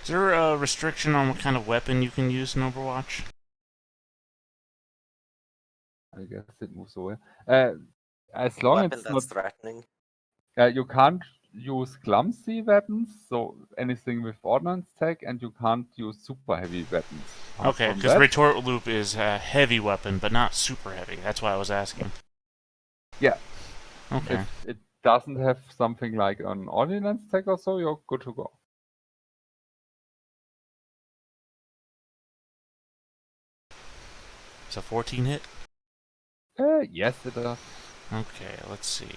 Is there a restriction on what kind of weapon you can use in Overwatch? I guess it moves away. As long as Weapon it's not, that's threatening. you can't use clumsy weapons, so anything with ordnance tech, and you can't use super heavy weapons. Apart Okay, from because that, Retort Loop is a heavy weapon, but not super heavy. That's why I was asking. yeah, Okay. if it doesn't have something like an ordnance tech or so, you're good to go. It's a 14 hit? Yes, it does. Okay, let's see.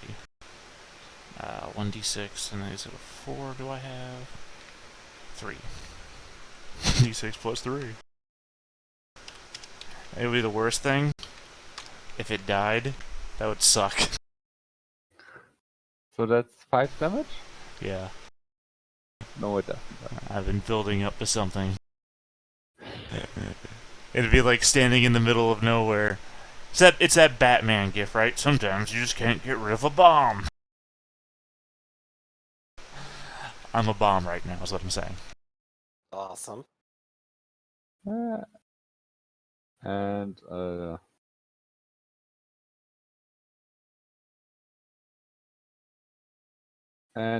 1d6, and is it a 4 do I have? 3. d6 plus 3. It would be the worst thing if it died. That would suck. So that's 5 damage? Yeah, No, it doesn't. I've been building up to something. It'd be like standing in the middle of nowhere. It's that Batman gif, right? Sometimes you just can't get rid of a bomb. I'm a bomb right now, is what I'm saying. Awesome. Uh, and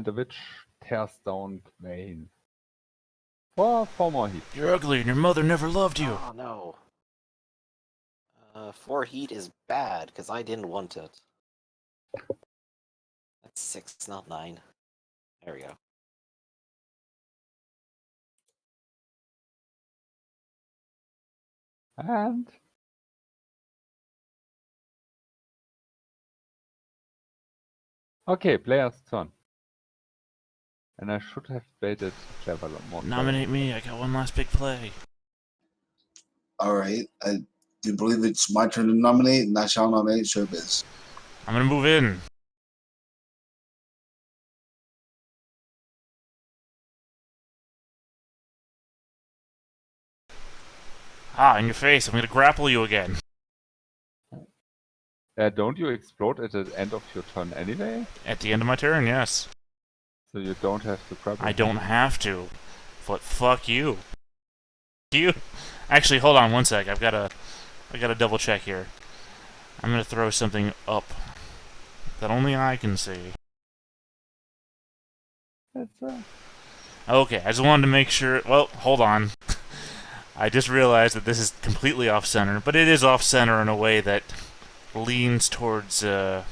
the witch tears down Vayne. For 4 more hits. You're ugly and your mother never loved you. Oh no. 4 heat is bad, because I didn't want it. That's 6, not 9. There we go. And okay, player's turn. And I should have played it clever more. Nominate me, I got one last big play. All right. I do believe it's my turn to nominate, and I shall nominate Showbiz. I'm gonna move in. Ah, in your face, I'm gonna grapple you again. Don't you explode at the end of your turn anyway? At the end of my turn, yes. So you don't have to grab I it. don't have to. But fuck you. You. Actually, hold on one sec. I gotta double check here. I'm gonna throw something up that only I can see. That's Okay, I just wanted to make sure. Well, hold on. I just realized that this is completely off center, but it is off center in a way that leans towards. That's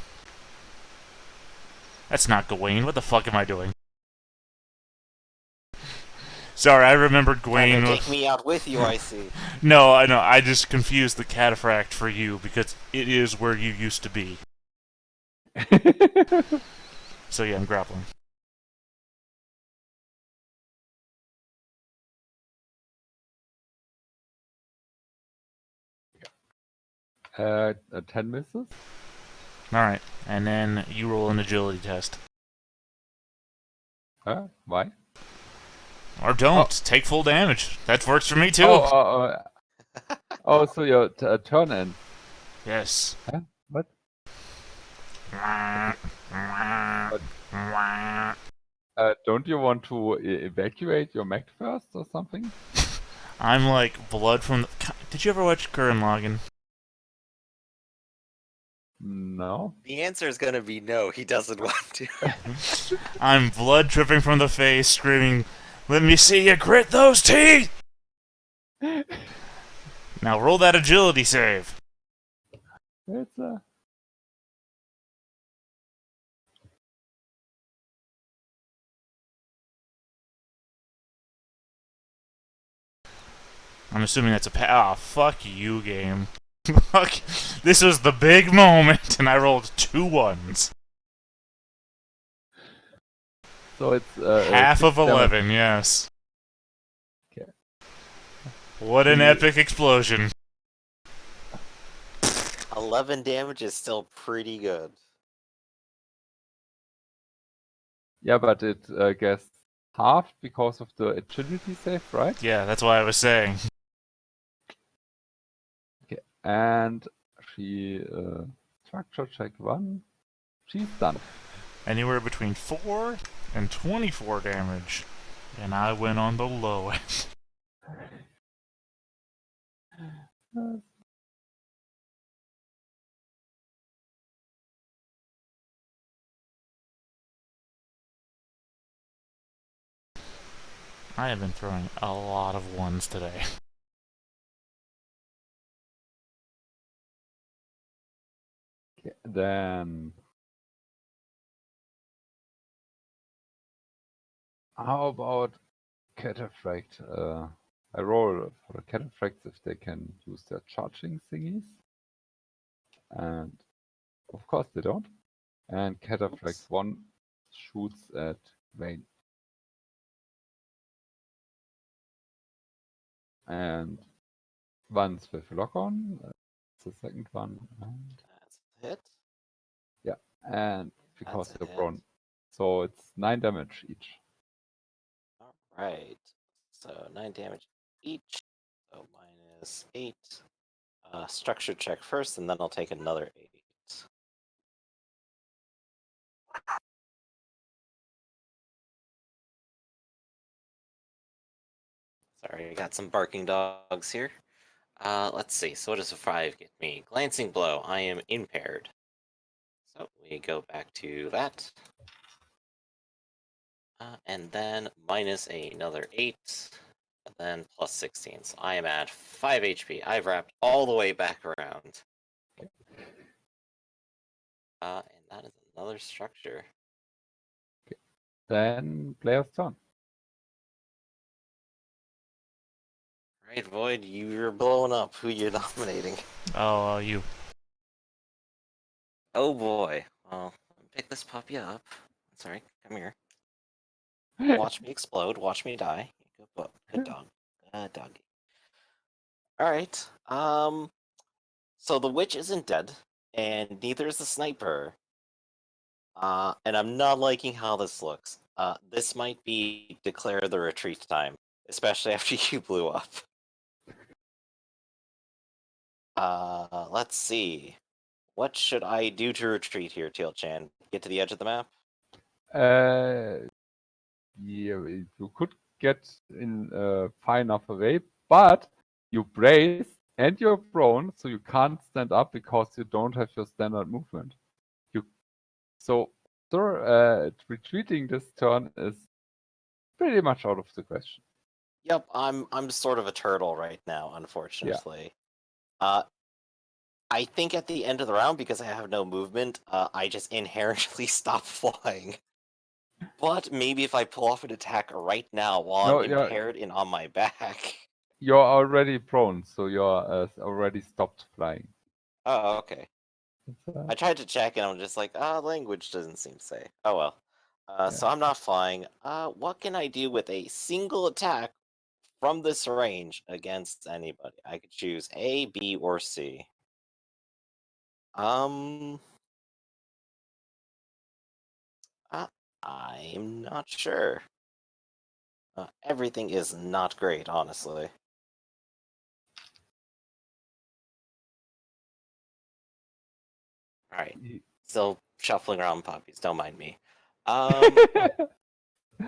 not Gawain. What the fuck am I doing? Sorry, I remembered Gawain. Take me out with you, I see. No, I know. I just confused the cataphract for you because it is where you used to be. So yeah, I'm grappling. uh, 10 misses. Alright, and then you roll an agility test. Why? Or don't. Take full damage. That works for me too. Oh, so your turn ends. Yes. Huh? What? Don't you want to evacuate your mech first or something? I'm like blood from the... Did you ever watch Gurren Lagann? No. The answer is gonna be no, he doesn't want to. I'm blood dripping from the face, screaming, "Let me see you grit those teeth!" Now roll that agility save. It's I'm assuming that's a Ah, fuck you, game. Fuck. This was the big moment, and I rolled 2 1s. so it's Half 6 of 11, yes. Okay. What an epic explosion. 11 damage is still pretty good. Yeah, but it gets halved because of the agility save, right? Yeah, that's why I was saying. Okay, and she structure check 1. She's done. Anywhere between 4 and 24 damage. And I went on the low end. I have been throwing a lot of ones today. Then how about Cataphract? I roll for the Cataphracts if they can use their charging thingies. And of course they don't. And Cataphract 1 shoots at Vayne. And one's with lock on. The second one. And That's a hit. and because That's a you're hit. prone. So it's 9 damage each. All right. So 9 damage each. So minus 8. Structure check first, and then I'll take another 8. Sorry, I got some barking dogs here. Let's see. So what does a 5 get me? Glancing blow. I am impaired. So we go back to that. And then minus another 8. And then plus 16. So I am at 5 HP. I've wrapped all the way back around. And that is another structure. Then player's turn. Right, Void, you're blowing up. Who you nominating? Oh, you. Oh boy. Well, pick this puppy up. Sorry, come here. Watch me explode. Watch me die. Good dog. Good doggy. All right. So the witch isn't dead, and neither is the sniper. And I'm not liking how this looks. This might be declare the retreat time, especially after you blew up. Let's see. What should I do to retreat here, Teal-chan? Get to the edge of the map? Yeah, you could get in far enough away, but you brace and you're prone, so you can't stand up because you don't have your standard movement. Retreating this turn is pretty much out of the question. Yep, I'm sort of a turtle right now, unfortunately. I think at the end of the round, because I have no movement, I just inherently stop flying. But maybe if I pull off an attack right now while No, I'm yeah. impaired and on my back. You're already prone, so you're already stopped flying. Oh, okay. It's, I tried to check and I'm just like, language doesn't seem safe. Oh well. So Yeah. I'm not flying. What can I do with a single attack from this range against anybody? I could choose A, B, or C. I'm not sure. Everything is not great, honestly. All right, still shuffling around puppies. Don't mind me.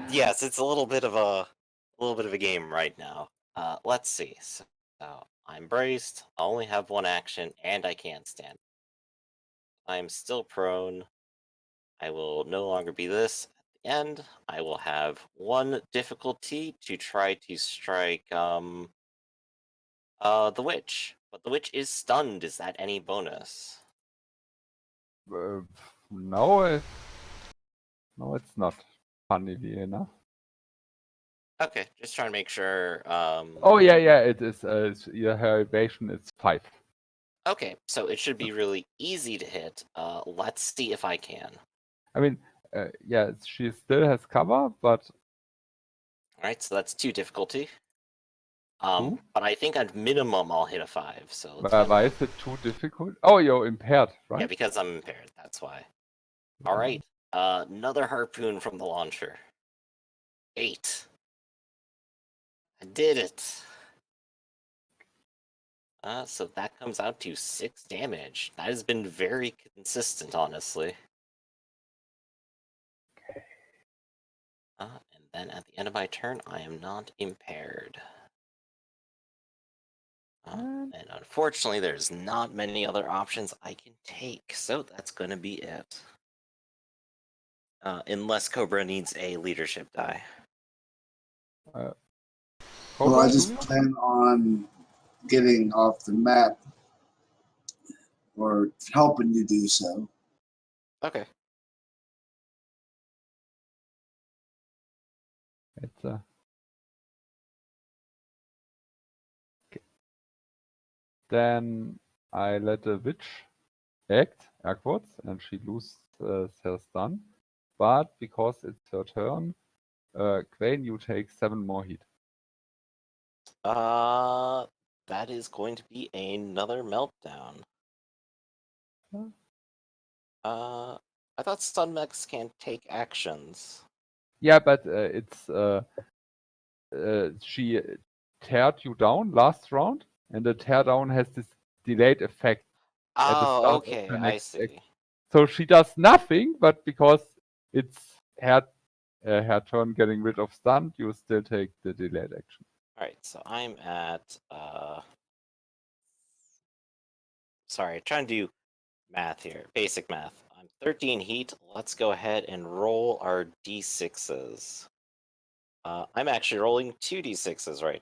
Yes, it's a little bit of a game right now. Let's see. So I'm braced. I only have one action, and I can't stand. I'm still prone. I will no longer be this. At the end, I will have one difficulty to try to strike the witch. But the witch is stunned. Is that any bonus? No, no, it's not. Funnily enough. Okay, just trying to make sure. Oh yeah, it is. Your evasion is 5. Okay, so it should be really easy to hit. Let's see if I can. I mean, yeah, she still has cover, but Alright, so that's 2 difficulty. Two? But I think at minimum I'll hit a 5, so let's why is it too difficult? Oh, you're impaired, right? Yeah, because I'm impaired, that's why. Alright, another harpoon from the launcher. 8. I did it! So that comes out to 6 damage. That has been very consistent, honestly. And then at the end of my turn, I am not impaired. And unfortunately, there's not many other options I can take, so that's going to be it. Unless Cobra needs a leadership die. Well, Cobra, I do just you? plan on getting off the map or helping you do so. Okay. It's okay. Then I let the witch act, air quotes, and she loses her stun. But because it's her turn, Quain, you take 7 more heat. That is going to be another meltdown. Huh? I thought stun mechs can't take actions. Yeah, but she teared you down last round, and the tear down has this delayed effect at the Oh, start of okay, her I next see. action. So she does nothing, but because it's her turn getting rid of stun, you still take the delayed action. Alright, so I'm at sorry, trying to do math here. Basic math. I'm 13 heat. Let's go ahead and roll our d6s. I'm actually rolling 2d6s right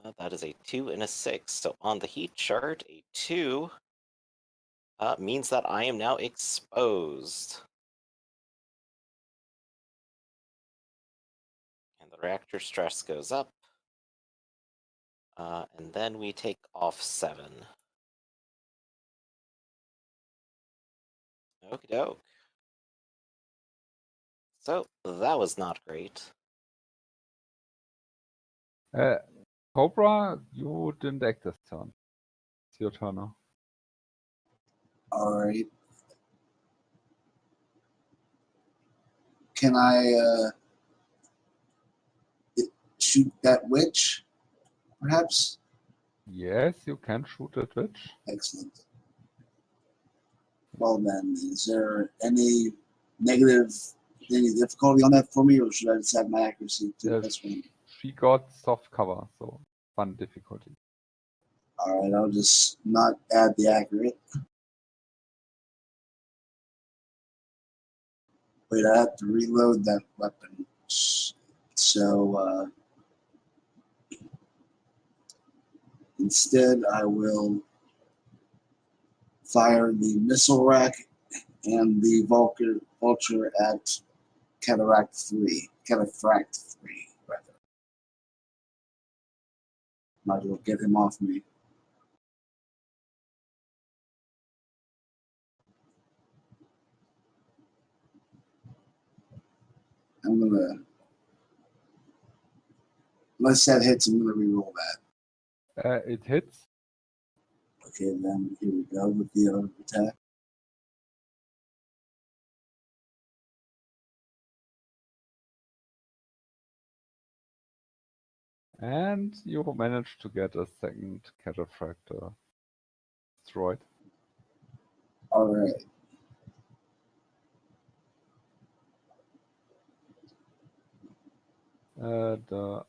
now. That is a 2 and a 6. So on the heat chart, a 2 means that I am now exposed. And the reactor stress goes up. And then we take off 7. Okie doke. So that was not great. Cobra, you didn't act this turn. It's your turn now. All right. Can I shoot that witch, perhaps? Yes, you can shoot at witch. Excellent. Well then, is there any difficulty on that for me, or should I just have my accuracy to the best one? She got soft cover, so fun difficulty. All right, I'll just not add the accurate. Wait, I have to reload that weapon. So instead, I will fire the missile rack and the vulture at Cataract 3. Cataphract 3, rather. Might as well get him off me. I'm gonna, unless that hits, I'm gonna reroll that. It hits. Okay, then here we go with the other attack. And you managed to get a second cataphract destroyed. All right. The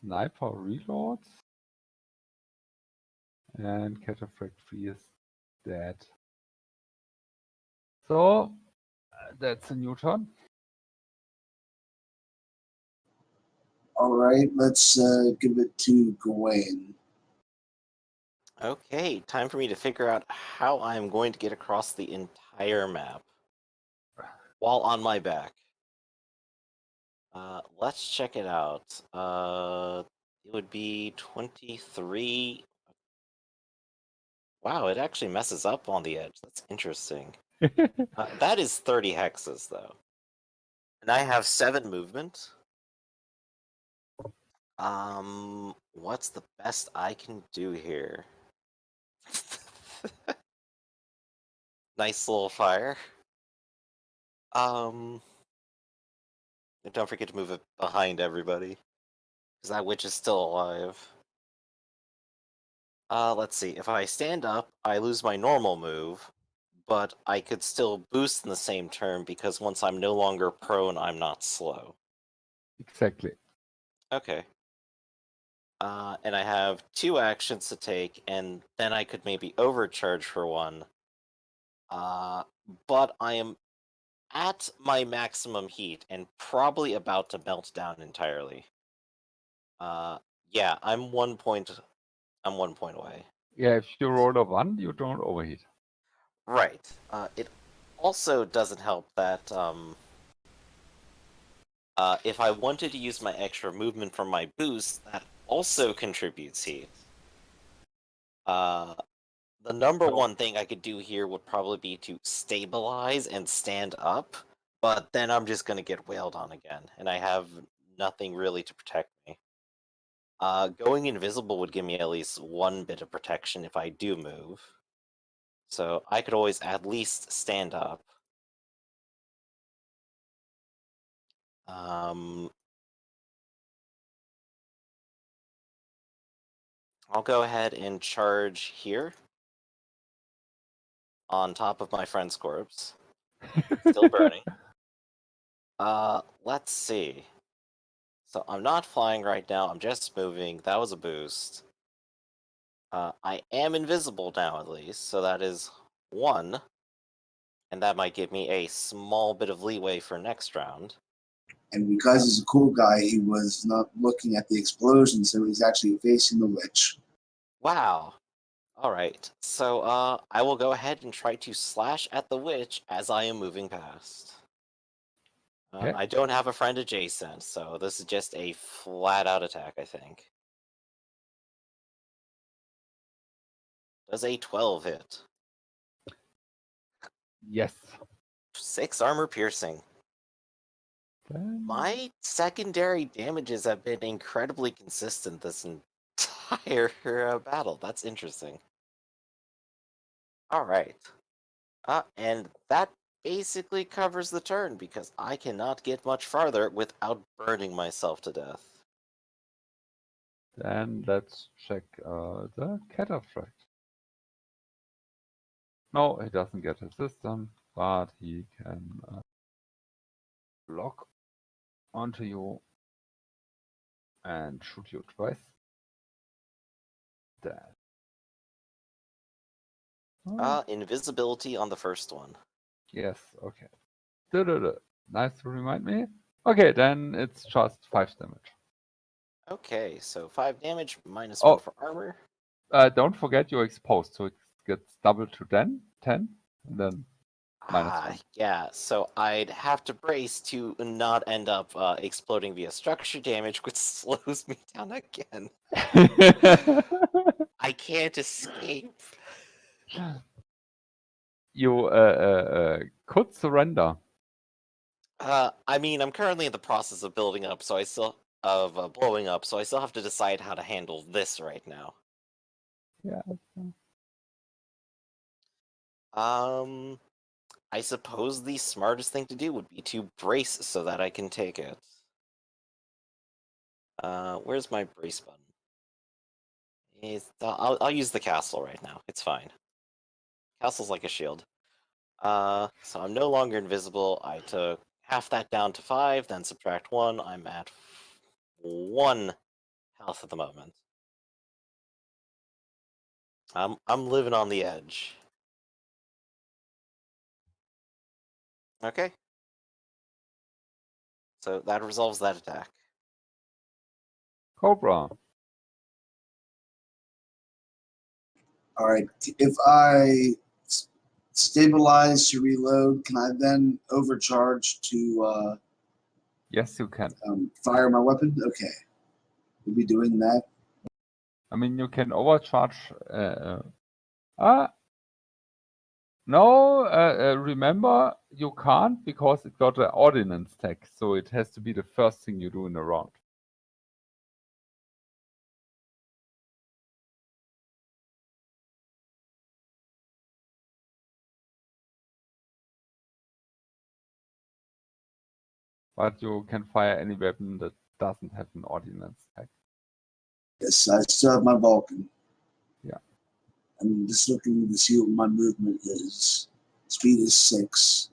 sniper reloads. And cataphract 3 is dead. So, that's a new turn. All right, let's give it to Gawain. Okay, time for me to figure out how I'm going to get across the entire map while on my back. Let's check it out. It would be 23. Wow, it actually messes up on the edge. That's interesting. That is 30 hexes, though. And I have 7 movement. What's the best I can do here? Nice little fire. And don't forget to move it behind everybody, because that witch is still alive. Let's see. If I stand up, I lose my normal move, but I could still boost in the same turn because once I'm no longer prone, I'm not slow. Exactly. Okay. And I have 2 actions to take, and then I could maybe overcharge for 1. But I am at my maximum heat and probably about to melt down entirely. Yeah, I'm 1 point away. Yeah, if you roll a 1, you don't overheat. Right. It also doesn't help that if I wanted to use my extra movement from my boost, that also contributes heat. The number No. 1 thing I could do here would probably be to stabilize and stand up, but then I'm just gonna get wailed on again, and I have nothing really to protect me. Going invisible would give me at least 1 bit of protection if I do move. So I could always at least stand up. I'll go ahead and charge here on top of my friend's corpse. Still burning. Let's see. So I'm not flying right now, I'm just moving. That was a boost. I am invisible now at least, so that is 1. And that might give me a small bit of leeway for next round. And because he's a cool guy, he was not looking at the explosion, so he's actually facing the witch. Wow. Alright, so I will go ahead and try to slash at the witch as I am moving past. Okay. I don't have a friend adjacent, so this is just a flat-out attack, I think. Does a 12 hit? Yes. 6 armor piercing. Then... My secondary damages have been incredibly consistent this entire battle. That's interesting. Alright. And that basically covers the turn, because I cannot get much farther without burning myself to death. Then let's check the cataphract. No, he doesn't get a system, but he can lock onto you and shoot you twice. That. Invisibility on the first one. Yes, okay. Nice to remind me. Okay, then it's just 5 damage. Okay, so 5 damage, minus Oh. 1 for armor. Don't forget you're exposed, so it gets doubled to 10, and then minus 1. Yeah, so I'd have to brace to not end up exploding via structure damage, which slows me down again. I can't escape. You could surrender. I mean, I'm currently in the process of building up, so I still blowing up, so I still have to decide how to handle this right now. Yeah. I suppose the smartest thing to do would be to brace so that I can take it. Where's my brace button? I'll use the castle right now. It's fine. Castle's like a shield. So I'm no longer invisible. I took half that down to 5, then subtract 1. I'm at 1 health at the moment. I'm living on the edge. Okay. So that resolves that attack. Cobra. All right. If I stabilize to reload, can I then overcharge to Yes, you can. fire my weapon? Okay. We'll be doing that. I mean, you can overcharge. No, remember, you can't because it got an ordnance tag, so it has to be the first thing you do in a round. But you can fire any weapon that doesn't have an ordnance tag. Yes, I still have my Vulcan. Yeah. I'm just looking to see what my movement is. Speed is 6.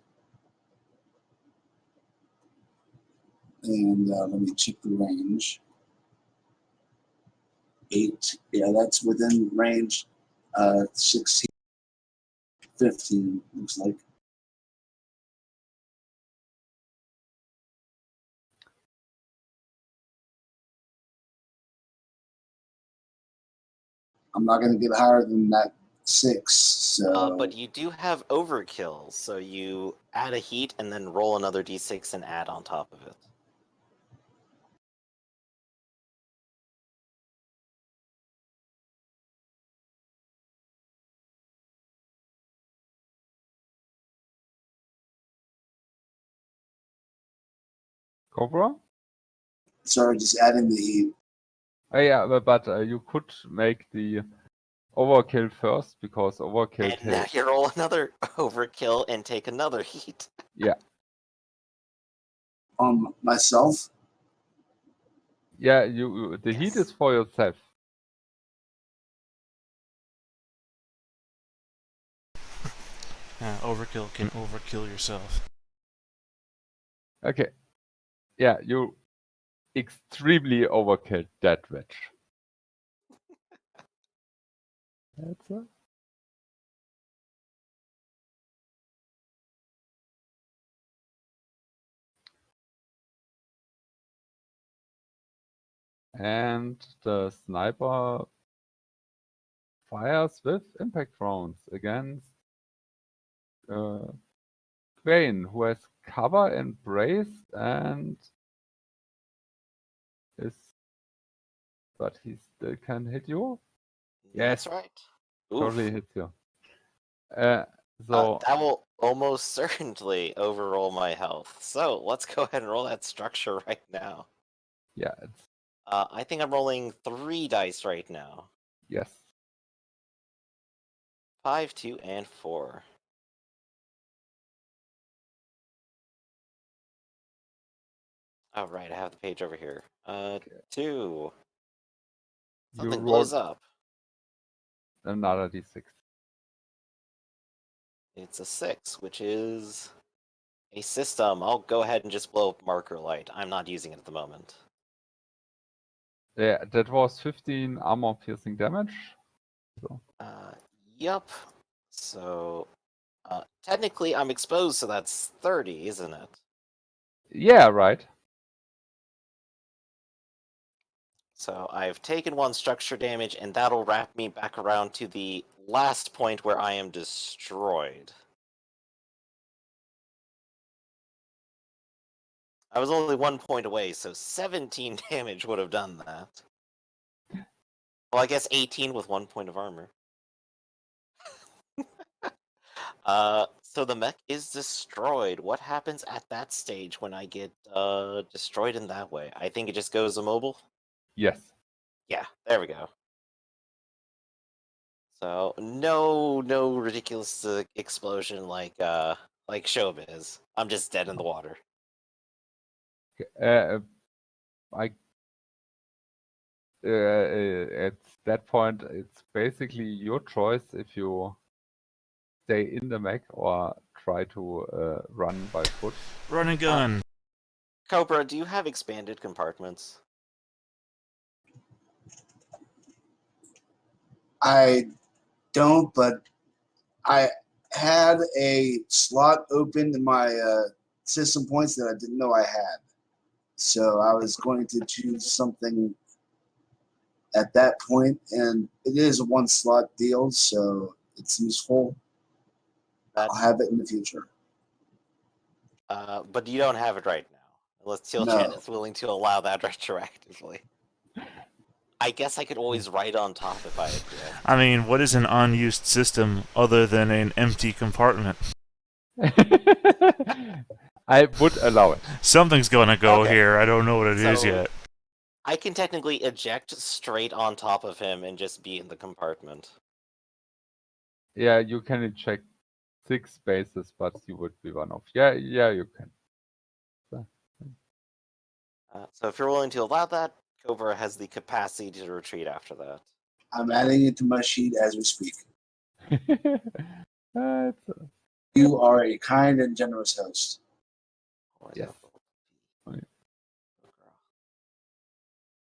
And let me check the range. 8. Yeah, that's within range. 16, 15 looks like. I'm not going to get higher than that 6. So But you do have overkill, so you add a heat and then roll another d6 and add on top of it. Cobra? sorry, just adding the heat. Yeah, but you could make the overkill first because overkill And now takes. you roll another overkill and take another heat. Yeah, On myself. yeah. The heat Yes. is for yourself. Overkill can overkill yourself. Okay. Yeah, you extremely overkill that witch. That's it. And the sniper fires with impact rounds against Quain, who has cover and brace and is, but he still can hit you. Yes, That's right. Oof. totally hits you. So That will almost certainly overroll my health. So let's go ahead and roll that structure right now. yeah, it's I think I'm rolling 3 dice right now. yes. 5, 2, and 4. All right, I have the page over here. 2. Something You blows roll up. another d6. It's a 6, which is a system. I'll go ahead and just blow up marker light. I'm not using it at the moment. Yeah, that was 15 armor piercing damage. So Yup. So, technically I'm exposed, so that's 30, isn't it? yeah, right. So I've taken 1 structure damage, and that'll wrap me back around to the last point where I am destroyed. I was only 1 point away, so 17 damage would have done that. Well, I guess 18 with 1 point of armor. So the mech is destroyed. What happens at that stage when I get destroyed in that way? I think it just goes immobile. Yes. Yeah, there we go. So no ridiculous explosion like Showbiz. I'm just dead in the water. I at that point, it's basically your choice if you stay in the mech or try to run by foot. Run and gun. Cobra, do you have expanded compartments? I don't, but I had a slot open in my system points that I didn't know I had. So I was going to choose something at that point, and it is a 1 slot deal, so it's useful. I'll have it in the future. But you don't have it right now, unless Teal No. Chan is willing to allow that retroactively. I guess I could always write on top if I object. I mean, what is an unused system other than an empty compartment? I would allow it. Something's gonna go Okay. here. I don't know what it is So- yet. I can technically eject straight on top of him and just be in the compartment. Yeah, you can eject 6 spaces, but you would be one off. Yeah, you can. So if you're willing to allow that, Cobra has the capacity to retreat after that. I'm adding it to my sheet as we speak. It's You are a kind and generous host. Yes. Good girl.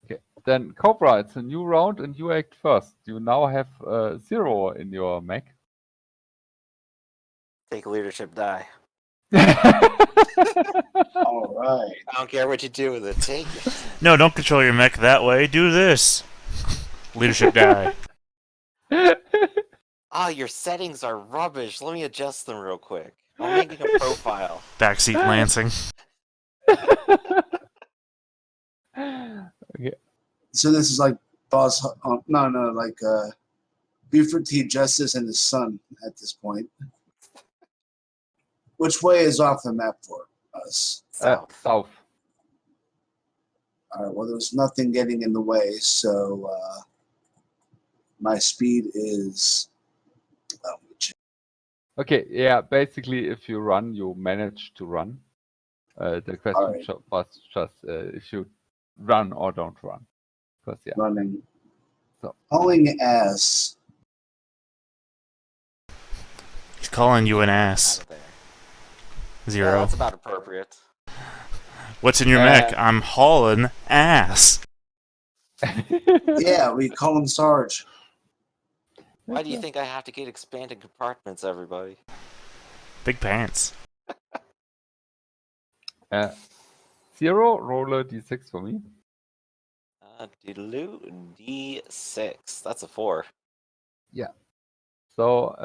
Okay. Then Cobra, it's a new round and you act first. You now have 0 in your mech. Take a leadership die. All right. I don't care what you do with it. Take it. No, don't control your mech that way. Do this. Leadership die. Ah, your settings are rubbish. Let me adjust them real quick. I'm making a profile. Backseat Lancing. Okay. So this is like Boss. Like Buford T. Justice and his son at this point. Which way is off the map for us? South. South. All right. Well, there's nothing getting in the way, so my speed is. Okay, yeah, basically if you run, you manage to run. The question right. was just if you run or don't run. Because, yeah. Running. So. Hauling ass. He's calling you an Out ass. of there. 0. Yeah, that's about appropriate. What's in your mech? I'm hauling ass. Yeah, we call him Sarge. Why do you think I have to get expanded compartments, everybody? Big pants. 0, roll a d6 for me. D6. That's a 4. So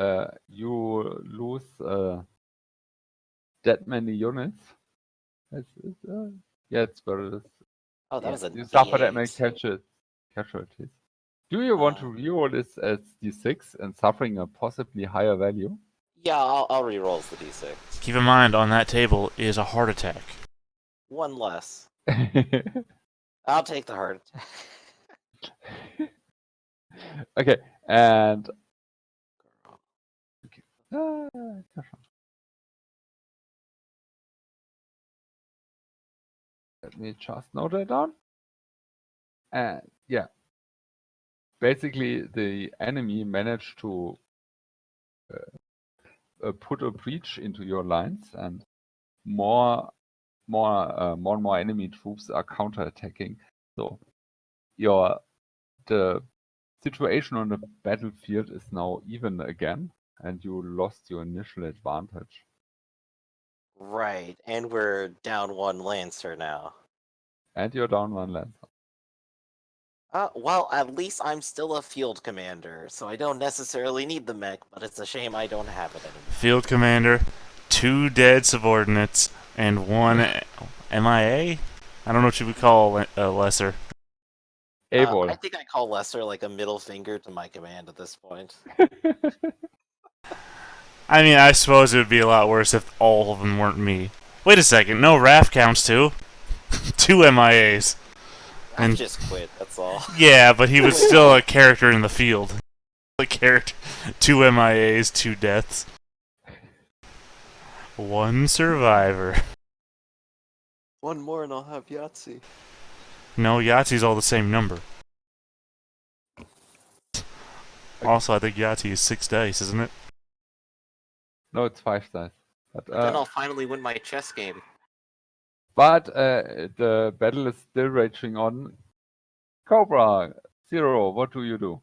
you lose that many units. Yeah, it's where it is. Oh, that was a You suffer that many D8. casualties. Do you want to reroll this as d6 and suffering a possibly higher value? Yeah, I'll reroll as the D6. Keep in mind, on that table is a heart attack. One less. I'll take the heart attack. Okay, and let me just note that down. And yeah, basically the enemy managed to put a breach into your lines, and more and more enemy troops are counterattacking. So the situation on the battlefield is now even again, and you lost your initial advantage. Right, and we're down 1 Lancer now. And you're down 1 Lancer. Well, at least I'm still a field commander, so I don't necessarily need the mech, but it's a shame I don't have it anymore. Field commander, 2 dead subordinates, and 1 MIA? I don't know what you would call a lesser. AWOL. I think I call Lesser like a middle finger to my command at this point. I mean, I suppose it would be a lot worse if all of them weren't me. Wait a second, no, Raph counts too. 2 MIAs. I And- just quit, that's all. Yeah, but he was still a character in the field. A character. 2 MIAs, 2 deaths. 1 survivor. One more and I'll have Yahtzee. No, Yahtzee's all the same number. Also, I think Yahtzee is 6 dice, isn't it? No, it's 5 dice. But Then I'll finally win my chess game. the battle is still raging on. Cobra, 0, what do you do?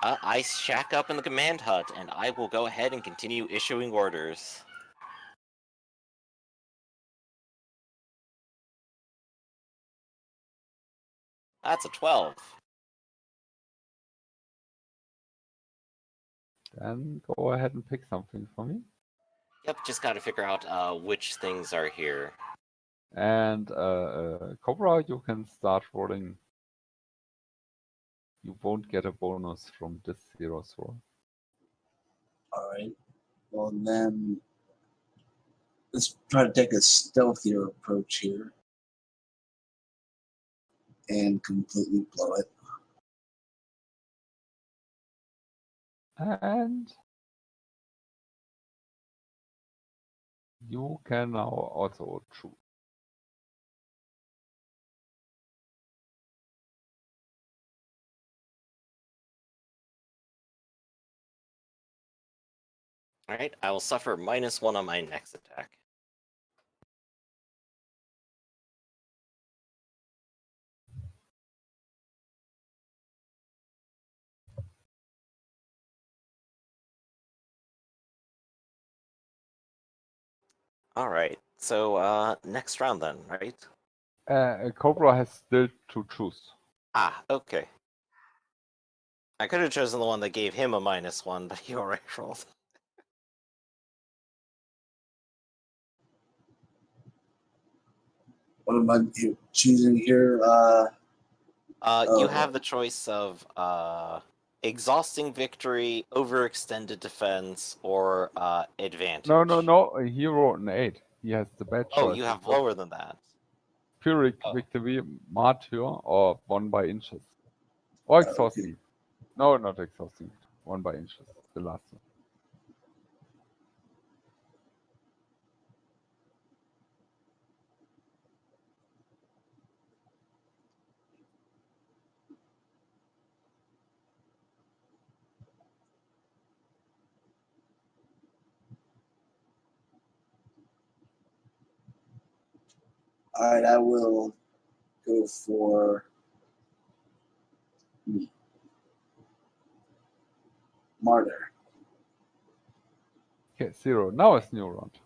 I shack up in the command hut, and I will go ahead and continue issuing orders. That's a 12. Then go ahead and pick something for me. Yep, just gotta figure out which things are here. And Cobra, you can start rolling. You won't get a bonus from this 0's roll. All right. Well, then let's try to take a stealthier approach here and completely blow it. And you can now also choose. Alright, I will suffer -1 on my next attack. Alright, so next round then, right? Cobra has still to choose. Ah, okay. I could have chosen the one that gave him a -1, but he already rolled. What am I choosing here? You Oh. have the choice of exhausting victory, overextended defense, or advantage. No. He rolled an 8. He has the bad choice. Oh, you have lower than that. Pyrrhic Oh. victory, martyr, or 1 by inches. Or exhausting. No, not exhausting. 1 by inches. The last one. All right, I will go for Martyr. Okay, 0. Now it's new round.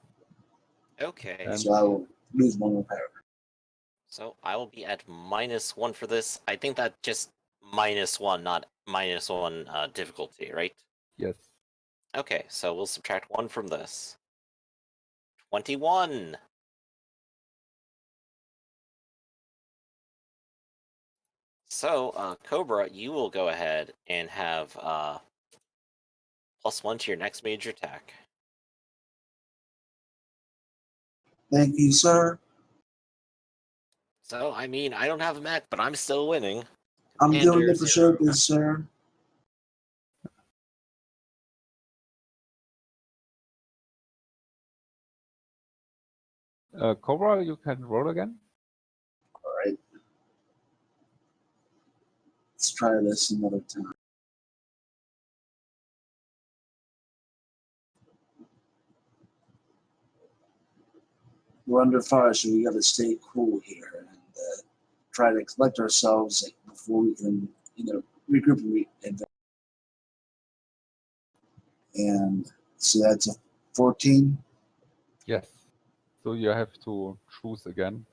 Okay. And So I will lose 1 more power. So I will be at -1 for this. I think that just -1, not -1 difficulty, right? yes. Okay, so we'll subtract 1 from this. 21! So, Cobra, you will go ahead and have +1 to your next major attack. Thank you, sir. So, I mean, I don't have a mech, but I'm still winning. I'm doing Commander it for Zero. sure, sir. Cobra, you can roll again. All right. Let's try this another time. We're under fire, so we got to stay cool here and try to collect ourselves before we can, regroup and so that's a 14. Yes. So you have to choose again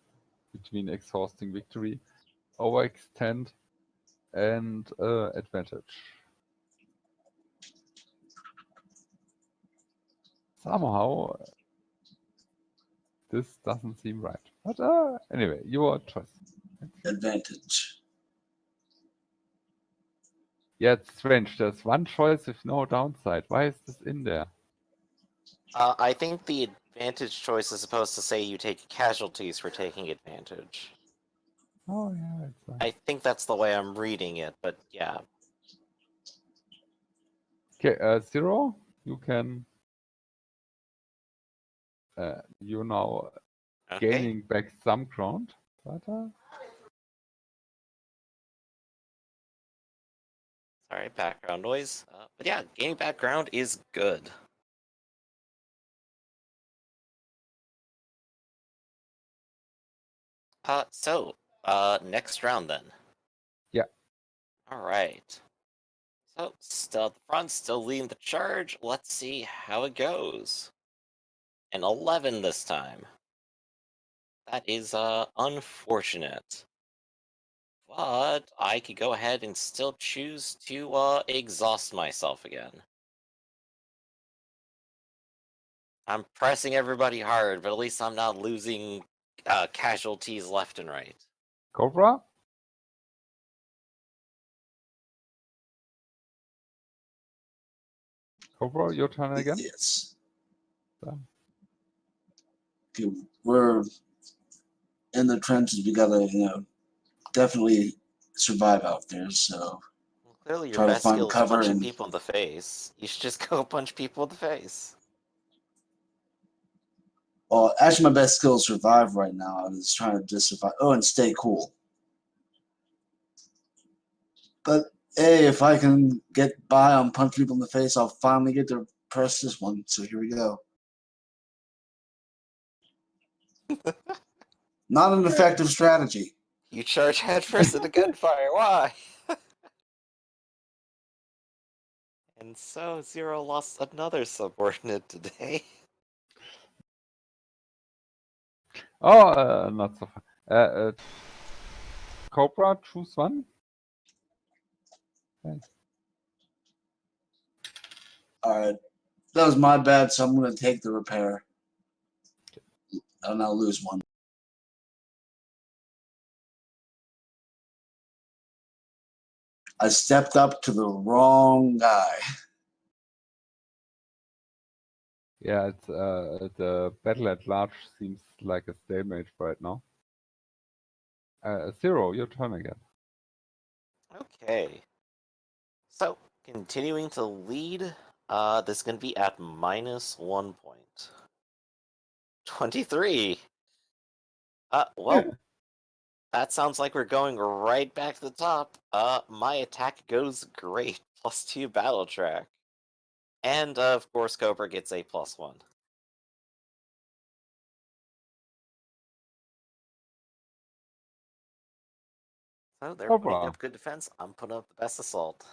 between exhausting victory, overextend, and advantage. Somehow, this doesn't seem right. But anyway, your choice. Advantage. Yeah, it's strange. There's one choice with no downside. Why is this in there? I think the advantage choice is supposed to say you take casualties for taking advantage. Oh yeah, it's right. I think that's the way I'm reading it, but yeah. Okay, 0. You can. You're now Okay. gaining back some ground, but Sorry, background noise. But yeah, gaining background is good. Next round then. Yeah. Alright. So, still at the front, still leading the charge. Let's see how it goes. An 11 this time. That is, unfortunate. But I could go ahead and still choose to, exhaust myself again. I'm pressing everybody hard, but at least I'm not losing, casualties left and right. Cobra. Cobra, your turn again. Yes. So. Okay, we're in the trenches. We gotta, definitely survive out there. So Well, clearly your try to best find skill is cover punching and people in the face. You should just go punch people in the face. well, actually, my best skill is survive right now. I'm just trying to just survive. Oh, and stay cool. But hey, if I can get by on punch people in the face, I'll finally get to press this one, so here we go. Not an effective strategy. You charge headfirst into gunfire. Why? And so Zero lost another subordinate today. Oh, not so far. Cobra, choose one. Thanks. All right, that was my bad, so I'm going to take the repair. And I'll lose one. I stepped up to the wrong guy. Yeah, it's the battle at large seems like a stalemate right now. Zero, your turn again. Okay. So, continuing to lead, this is going to be at -1 point. 23! Well, that sounds like we're going right back to the top. My attack goes great. +2 battle track. And, of course, Cobra gets a +1. So they're putting Cobra. up good defense. I'm putting up the best assault.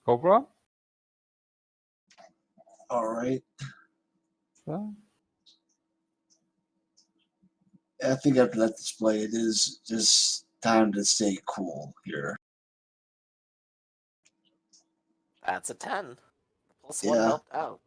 Cobra? All right. So, I think after that display, it is just time to stay cool here. That's a 10. The +1 Yeah. helped out.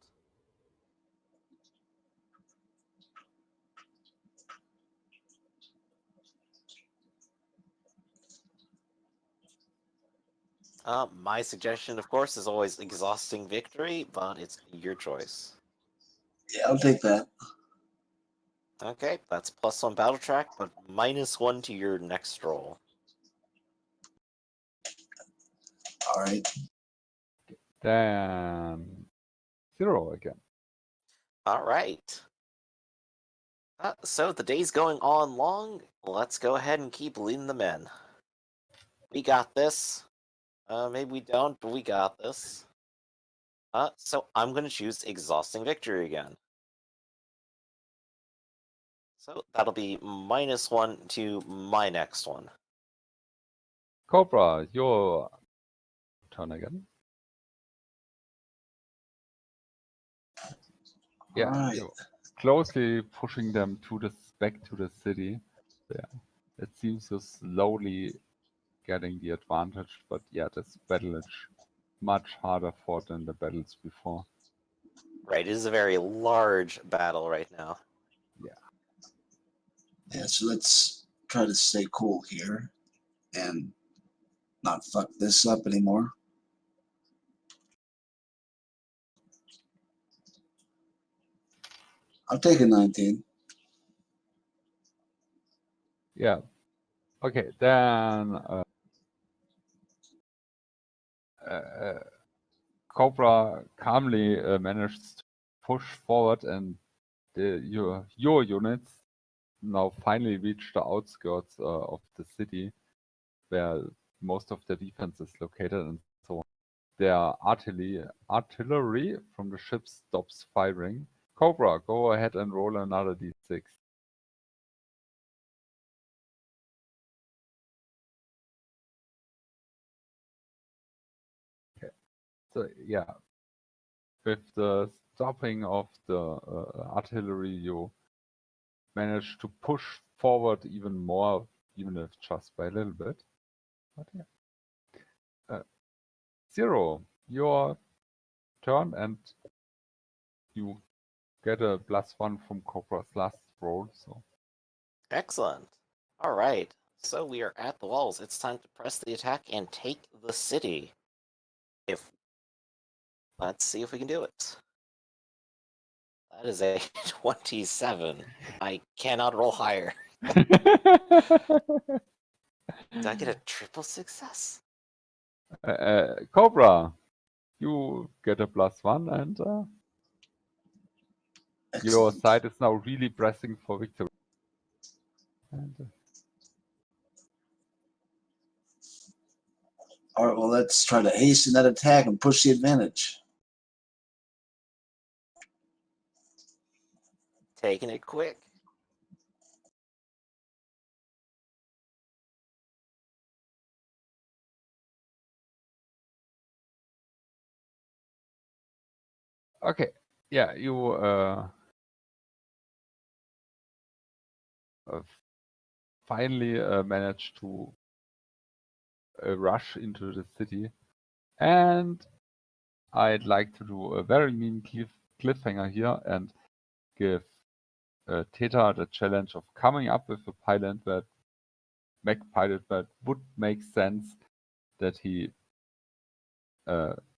My suggestion, of course, is always exhausting victory, but it's your choice. Yeah, I'll take that. Okay, that's +1 battle track, but -1 to your next roll. All right. then Zero again. Alright. So the day's going on long. Let's go ahead and keep leading the men. We got this. Maybe we don't, but we got this. So I'm going to choose Exhausting Victory again. So that'll be -1 to my next one. Cobra, your turn again. Yeah, Alright. you're closely pushing them back to the city. Yeah, it seems you're slowly getting the advantage, but yeah, this battle is much harder fought than the battles before. Right, it is a very large battle right now. Yeah, so let's try to stay cool here and not fuck this up anymore. I'll take a 19. Yeah. Okay, then Cobra calmly managed to push forward, and your units now finally reach the outskirts of the city, where most of the defense is located, and so on. Their artillery from the ship stops firing. Cobra, go ahead and roll another d6. Okay. So yeah, with the stopping of the artillery, you manage to push forward even more, even if just by a little bit. But yeah. Zero, your turn, and you get a +1 from Cobra's last roll. So Excellent. Alright, so we are at the walls. It's time to press the attack and take the city. Let's see if we can do it. That is a 27. I cannot roll higher. Did I get a triple success? Cobra, you get a +1, and your Excellent. side is now really pressing for victory. And, All right, well, let's try to hasten that attack and push the advantage. Taking it quick. okay, yeah, you finally managed to rush into the city, and I'd like to do a very mean cliffhanger here and give Theta the challenge of coming up with a pilot that mech pilot that would make sense that he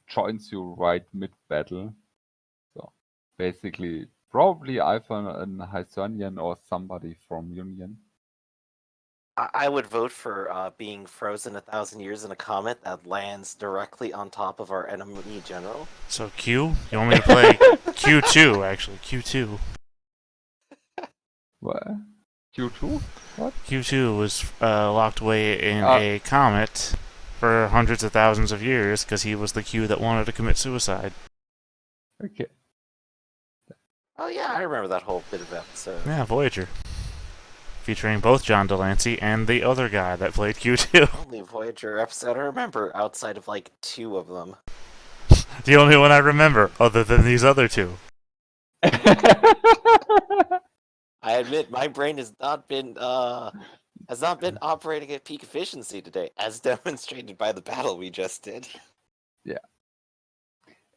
joins you right mid battle. So basically, probably either an Hycernian or somebody from Union. I would vote for being frozen 1,000 years in a comet that lands directly on top of our enemy general. So Q? You want me to play Q2, actually. Q2. What? Q2? What? Q2 was locked away in Ah. a comet for hundreds of thousands of years because he was the Q that wanted to commit suicide. Okay. Oh yeah, I remember that whole bit of episode. Yeah, Voyager. Featuring both John Delancey and the other guy that played Q2. Only Voyager episode I remember outside of like 2 of them. The only one I remember, other than these other two. I admit my brain has not been operating at peak efficiency today, as demonstrated by the battle we just did.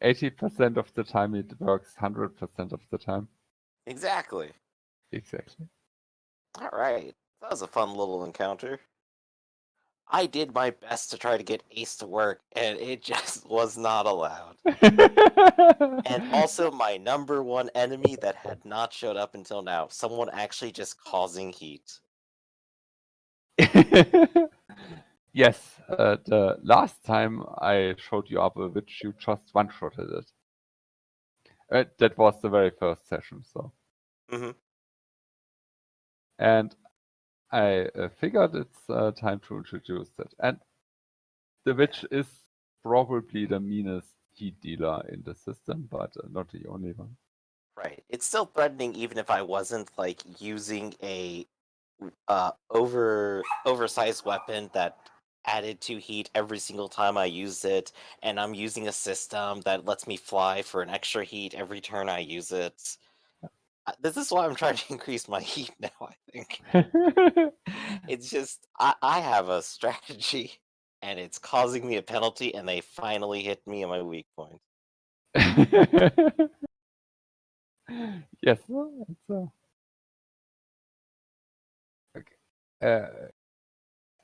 80% of the time it works, 100% of the time. Exactly. Exactly. Alright. That was a fun little encounter. I did my best to try to get Ace to work, and it just was not allowed. And also my number one enemy that had not showed up until now. Someone actually just causing heat. Yes, the last time I showed you up a witch, you just one-shotted it. That was the very first session, so. Mm-hmm. And I figured it's time to introduce it. And the witch is probably the meanest heat dealer in the system, but not the only one. Right. It's still threatening even if I wasn't like using a oversized weapon that added 2 heat every single time I use it, and I'm using a system that lets me fly for an extra heat every turn I use it. This is why I'm trying to increase my heat now, I think. It's just, I have a strategy, and it's causing me a penalty, and they finally hit me in my weak point. Yes, it's okay.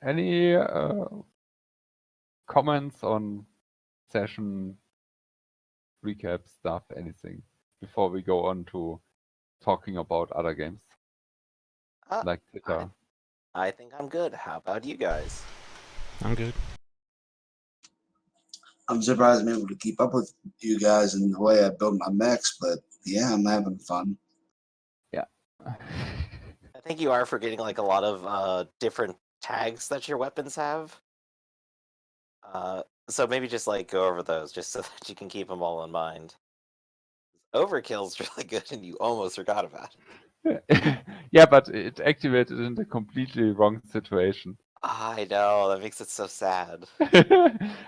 Any comments on session recap stuff, anything, before we go on to talking about other games Uh, like Twitter? I think I'm good. How about you guys? I'm good. I'm surprised I'm able to keep up with you guys in the way I build my mechs, but yeah, I'm having fun. I think you are forgetting like a lot of different tags that your weapons have. So maybe just like go over those just so that you can keep them all in mind. Overkill's really good, and you almost forgot about it. Yeah, but it activated in the completely wrong situation. I know, that makes it so sad.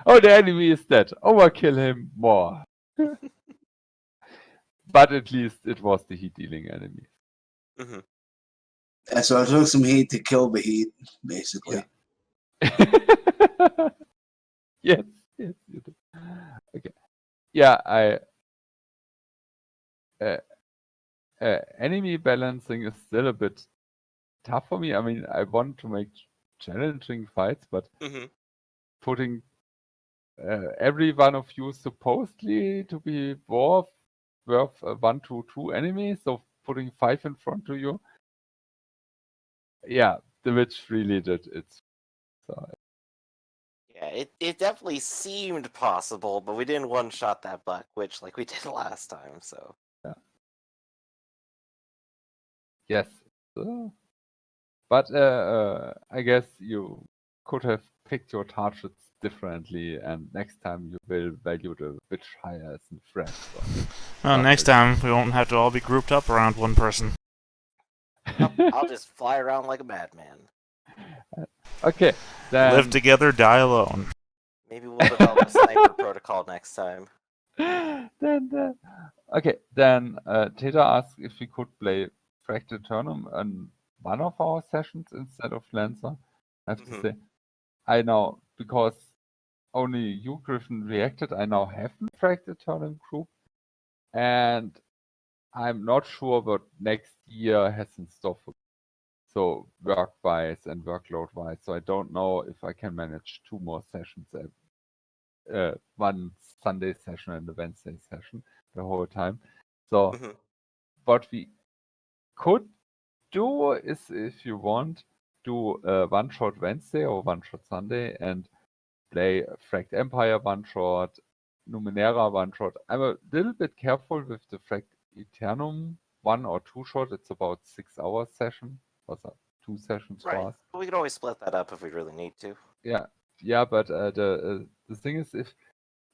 Oh, the enemy is dead. Overkill him more. But at least it was the heat dealing enemy. Mm-hmm. Yeah, so I took some heat to kill the heat, basically. Yes, yes, you do. Okay. Yeah, enemy balancing is still a bit tough for me. I mean, I want to make challenging fights, but Mm-hmm. putting every one of you supposedly to be worth 1 to 2 enemies, so putting 5 in front of you. Yeah, the witch really did it. So, Yeah, it definitely seemed possible, but we didn't one-shot that Black Witch like we did last time, so. Yes. But I guess you could have picked your targets differently, and next time you will value the witch higher as a threat. So Well, not next really. time we won't have to all be grouped up around one person. I'll just fly around like a madman. Okay, then. Live together, die alone. Maybe we'll develop a sniper protocol next time. Then okay, then Teta asked if we could play Fractal Turnum on one of our sessions instead of Lancer. I have to Mhm. say, I now, because only you, Griffin, reacted, I now have a Fractal Turnum group, and I'm not sure what next year has in store for me. So work-wise and workload-wise, so I don't know if I can manage 2 more sessions, one Sunday session and a Wednesday session the whole time. So Mhm. what we could do is, if you want, do a one-shot Wednesday or one-shot Sunday and play Fract Empire one-shot, Numenera one-shot. I'm a little bit careful with the Fract Eternum 1 or 2-shot. It's about 6 hours session. Was 2 sessions Right. for us. But we could always split that up if we really need to. Yeah, but the thing is,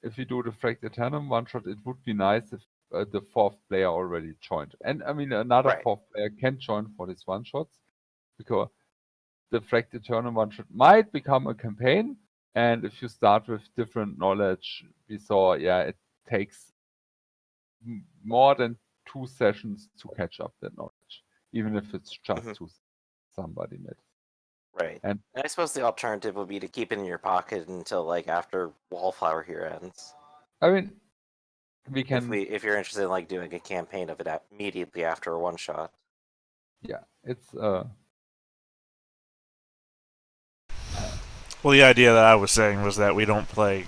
if we do the Fract Eternum one-shot, it would be nice if the 4th player already joined. And I mean, another Right. 4th player can join for these one-shots, because the Fract Eternum one-shot might become a campaign. And if you start with different knowledge, we saw, it takes more than 2 sessions to catch up that knowledge, even if it's just Mhm. to somebody mid. Right. And I suppose the alternative would be to keep it in your pocket until like after Wallflower here ends. I mean, we can, If you're interested in like doing a campaign of it immediately after a one shot. it's Well, the idea that I was saying was that we don't play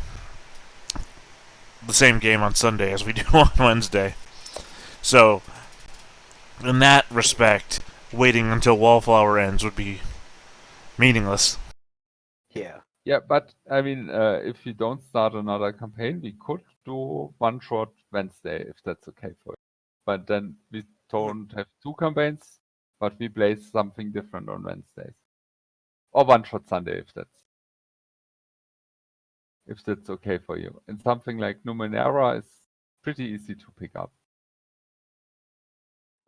the same game on Sunday as we do on Wednesday. So, in that respect, waiting until Wallflower ends would be meaningless. Yeah. yeah, but I mean, if you don't start another campaign, we could do one-shot Wednesday, if that's okay for you. But then we don't have 2 campaigns, but we play something different on Wednesdays. Or one-shot Sunday, if that's okay for you. And something like Numenera is pretty easy to pick up.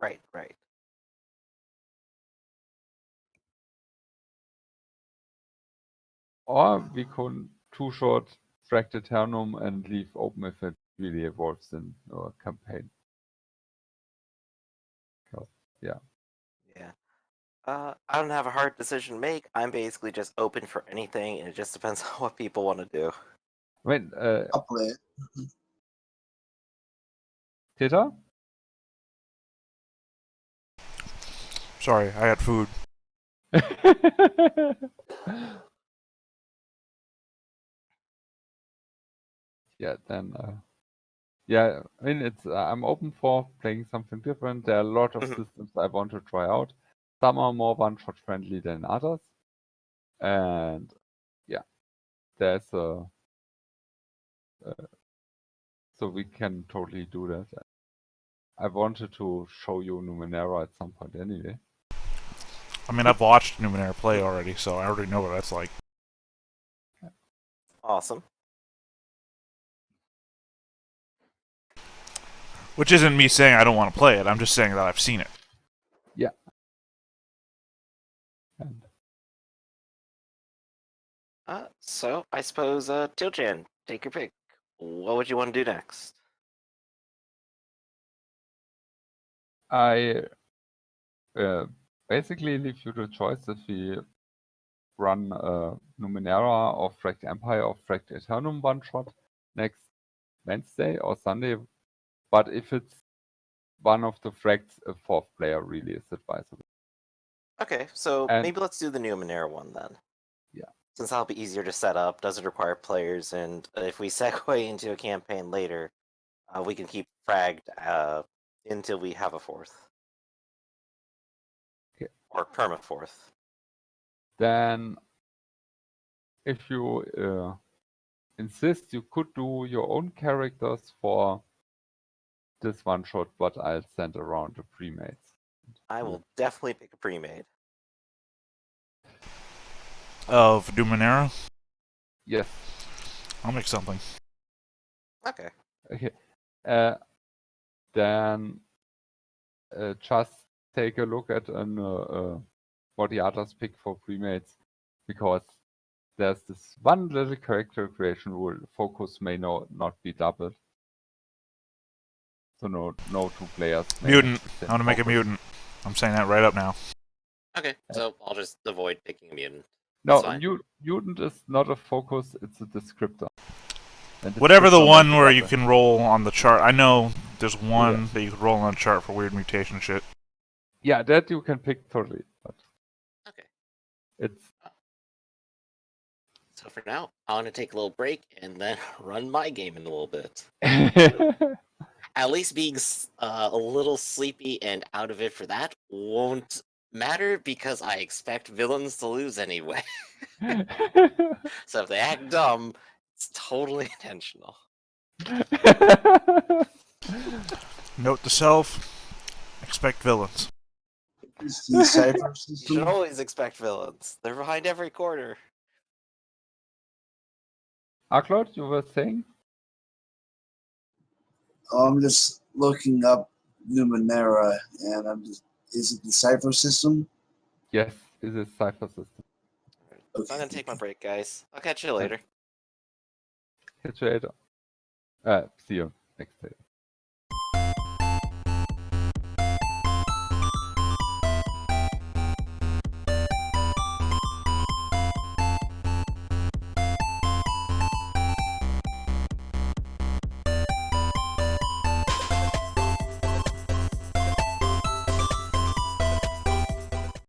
Right. Right. Or we could 2-shot Fract Eternum and leave open if it really evolves in a campaign. Yeah. Yeah. I don't have a hard decision to make. I'm basically just open for anything, and it just depends on what people want to do. I mean, I'll play it. Tita? Sorry, I had food. Yeah, then yeah, I mean, it's I'm open for playing something different. There are a lot of Mhm. systems I want to try out. Some are more one-shot friendly than others, and yeah, there's a so we can totally do that. I wanted to show you Numenera at some point anyway. I mean, I've watched Numenera play already, so I already know what that's like. Awesome. Which isn't me saying I don't want to play it, I'm just saying that I've seen it. Yeah. And So I suppose Tilchan, take your pick. What would you want to do next? I basically leave you the choice if we run Numenera or Fract Empire or Fract Eternum one-shot next Wednesday or Sunday. But if it's one of the Fracts, a 4th player really is advisable. Okay, so And maybe let's do the Numenera one then. yeah. Since that'll be easier to set up, doesn't require players, and if we segue into a campaign later, we can keep fragged until we have a 4th. Okay. Or perma 4th. Then if you insist, you could do your own characters for this one shot, but I'll send around the pre-mates. I will definitely pick a pre-made. Of Numenera? Yes. I'll make something. Okay. Okay. Then just take a look at what the others pick for pre-mates, because there's this one little character creation rule: focus may not be doubled. So no two players. may have Mutant. the same I want to make a focus. mutant. I'm saying that right up now. Okay, so I'll just avoid picking a mutant. No, That's fine. mutant is not a focus; it's a descriptor. And Whatever the descriptor one might be where you doubled. can roll on the chart. I know there's one that you could roll on the chart for weird mutation shit. Yeah, that you can pick totally, but Okay. it's So for now, I want to take a little break and then run my game in a little bit. At least being a little sleepy and out of it for that won't matter because I expect villains to lose anyway. So if they act dumb, it's totally intentional. Note to self: expect villains. Is the cipher You should system? always expect villains. They're behind every corner. Arclord, you were saying? Oh, I'm just looking up Numenera, and I'm just. Is it the cipher system? Yes, this is Cypher System. So I'm gonna take my break, guys. I'll catch you later. Catch you later. See you next day.